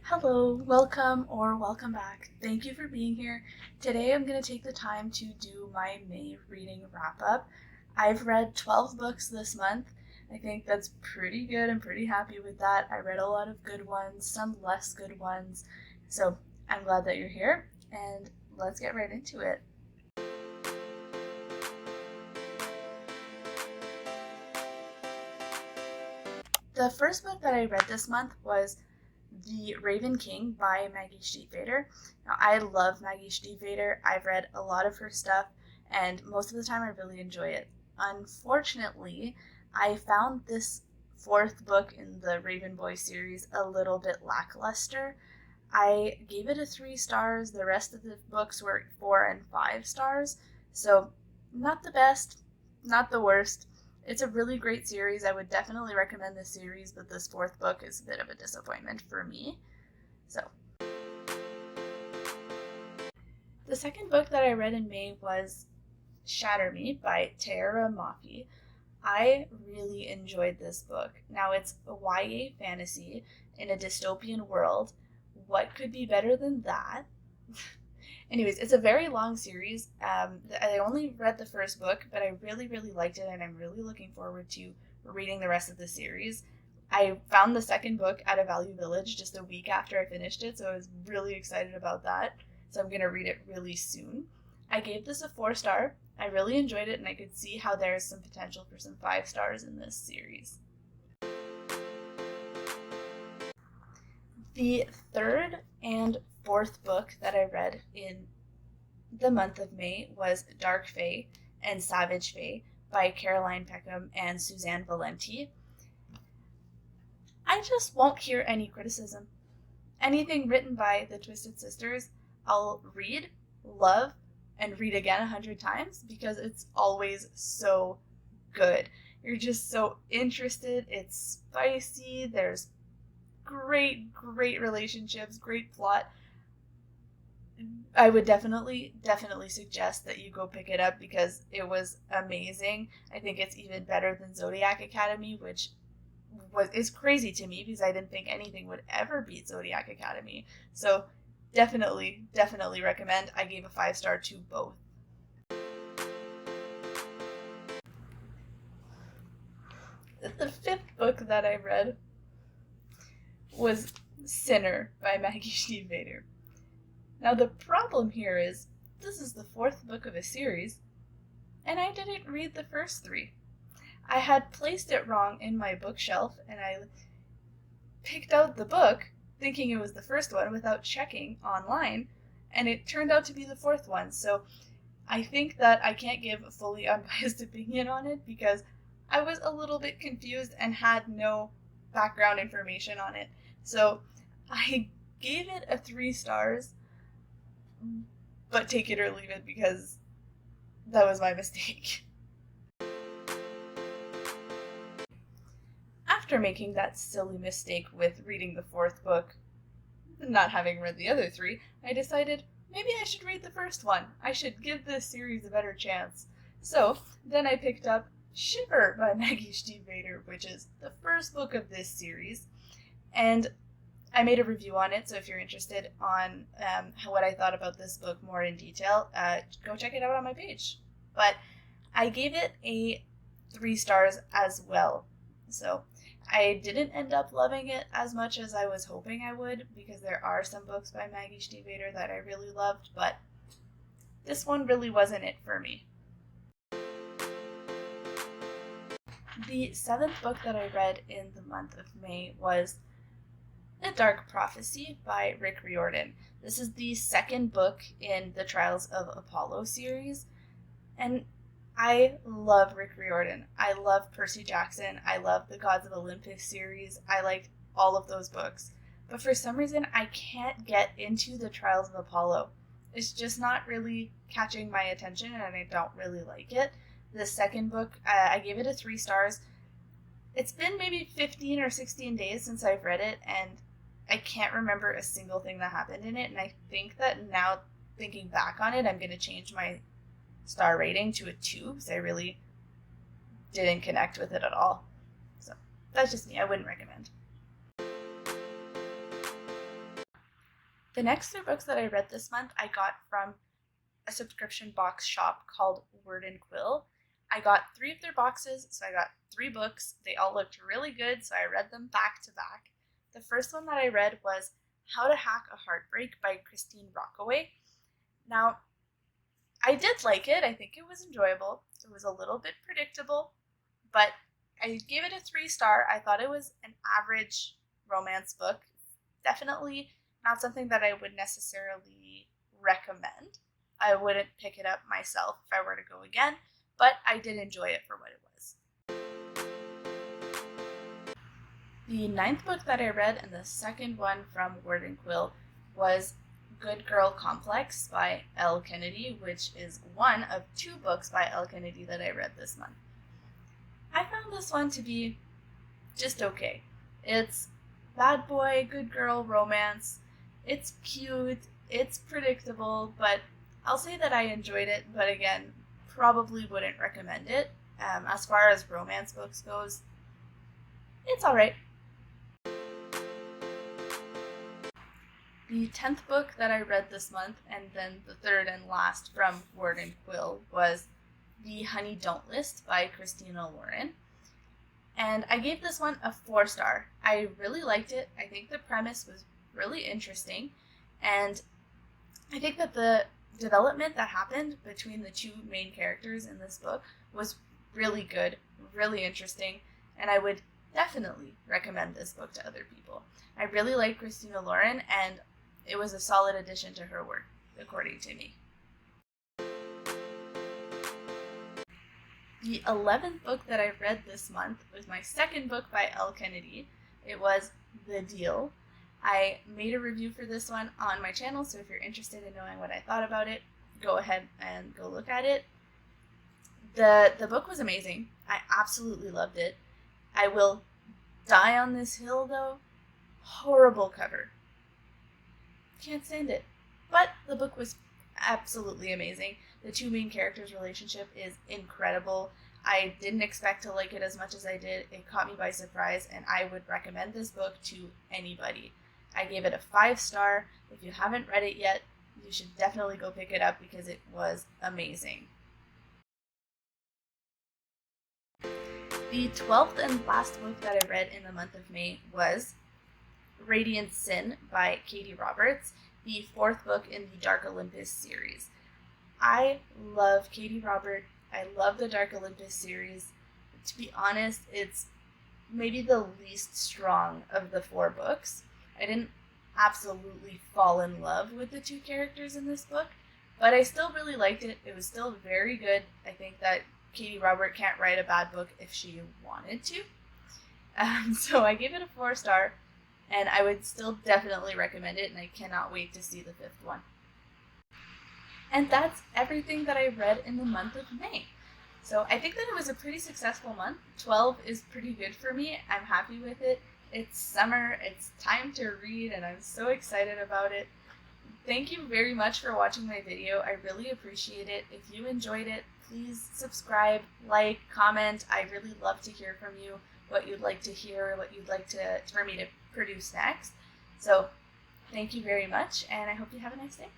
Hello, welcome or welcome back. Thank you for being here. Today I'm going to take the time to do my May reading wrap up. I've read 12 books this month. I think that's pretty good. I'm pretty happy with that. I read a lot of good ones, some less good ones. So I'm glad that you're here, and let's get right into it. The first book that I read this month was The Raven King by Maggie Stiefvater. Now, I love Maggie Stiefvater. I've read a lot of her stuff, and most of the time I really enjoy it. Unfortunately, I found this fourth book in the Raven Boy series a little bit lackluster. I gave it a 3 stars. The rest of the books were 4 and 5 stars. So, not the best, not the worst. It's a really great series. I would definitely recommend this series, but this fourth book is a bit of a disappointment for me. So, the second book that I read in May was Shatter Me by Tahereh Mafi. I really enjoyed this book. Now, it's a YA fantasy in a dystopian world. What could be better than that? Anyways, it's a very long series. I only read the first book, but I really, really liked it, and I'm really looking forward to reading the rest of the series. I found the second book at a Value Village just a week after I finished it, so I was really excited about that. So I'm going to read it really soon. I gave this a 4 star. I really enjoyed it, and I could see how there's some potential for some 5 stars in this series. The third and fourth book that I read in the month of May was Dark Fae and Savage Fae by Caroline Peckham and Susanne Valenti. I just won't hear any criticism. Anything written by the Twisted Sisters, I'll read, love, and read again 100 times because it's always so good. You're just so interested. It's spicy. There's great relationships, great plot. I would definitely suggest that you go pick it up because it was amazing. I think it's even better than Zodiac Academy, which is crazy to me because I didn't think anything would ever beat Zodiac Academy. So definitely recommend. I gave a 5 star to both. The fifth book that I read was Sinner by Maggie Stiefvater. Now the problem here is this is the fourth book of a series, and I didn't read the first 3. I had placed it wrong in my bookshelf, and I picked out the book thinking it was the first one without checking online, and it turned out to be the fourth one. So I think that I can't give a fully unbiased opinion on it because I was a little bit confused and had no background information on it. So I gave it a 3 stars, but take it or leave it because that was my mistake. After making that silly mistake with reading the fourth book, not having read the other 3, I decided maybe I should read the first one. I should give this series a better chance. So then I picked up Shiver by Maggie Stiefvater, which is the first book of this series, and I made a review on it, so if you're interested on what I thought about this book more in detail, go check it out on my page. But I gave it a 3 stars as well. So I didn't end up loving it as much as I was hoping I would because there are some books by Maggie Stiefvater that I really loved, but this one really wasn't it for me. The 7th book that I read in the month of May was A Dark Prophecy by Riordan. This is the second book in the Trials of Apollo series, and I love Riordan. I love Percy Jackson. I love the Gods of Olympus series. I liked all of those books. But for some reason, I can't get into the Trials of Apollo. It's just not really catching my attention, and I don't really like it. The second book, I gave it a 3 stars. It's been maybe 15 or 16 days since I've read it, and I can't remember a single thing that happened in it, and I think that now, thinking back on it, I'm going to change my star rating to a 2, because I really didn't connect with it at all. So, that's just me. I wouldn't recommend. The next 3 books that I read this month I got from a subscription box shop called Word and Quill. I got 3 of their boxes, so I got 3 books. They all looked really good, so I read them back to back. The first one that I read was How to Hack a Heartbreak by Kristin Rockaway. Now, I did like it. I think it was enjoyable. It was a little bit predictable, but I gave it a 3-star. I thought it was an average romance book. Definitely not something that I would necessarily recommend. I wouldn't pick it up myself if I were to go again, but I did enjoy it for what it was. The 9th book that I read, and the second one from Word and Quill, was Good Girl Complex by Elle, which is one of 2 books by Elle that I read this month. I found this one to be just okay. It's bad boy, good girl romance. It's cute, it's predictable, but I'll say that I enjoyed it, but again, probably wouldn't recommend it. As far as romance books goes, it's alright. The 10th book that I read this month, and then the third and last from Word and Quill, was The Honey Don't List by Christina. And I gave this one a 4-star. I really liked it. I think the premise was really interesting, and I think that the development that happened between the 2 main characters in this book was really good, really interesting, and I would definitely recommend this book to other people. I really like Christina, and it was a solid addition to her work, according to me. The 11th book that I read this month was my second book by Elle. It was The Deal. I made a review for this one on my channel, so if you're interested in knowing what I thought about it, go ahead and go look at it. The book was amazing. I absolutely loved it. I will die on this hill, though. Horrible cover. Can't stand it. But the book was absolutely amazing. The 2 main characters' relationship is incredible. I didn't expect to like it as much as I did. It caught me by surprise, and I would recommend this book to anybody. I gave it a 5-star. If you haven't read it yet, you should definitely go pick it up because it was amazing. The 12th and last book that I read in the month of May was Radiant Sin by Katee Roberts, the 4th book in the Dark Olympus series. I love Katee Roberts. I love the Dark Olympus series. To be honest, it's maybe the least strong of the 4 books. I didn't absolutely fall in love with the 2 characters in this book, but I still really liked it. It was still very good. I think that Katee Roberts can't write a bad book if she wanted to. So I gave it a 4-star, and I would still definitely recommend it, and I cannot wait to see the 5th one. And that's everything that I read in the month of May. So I think that it was a pretty successful month. 12 is pretty good for me. I'm happy with it. It's summer, it's time to read, and I'm so excited about it. Thank you very much for watching my video. I really appreciate it. If you enjoyed it, please subscribe, like, comment. I really love to hear from you, what you'd like to hear, what you'd like for me to produce next. So thank you very much, and I hope you have a nice day.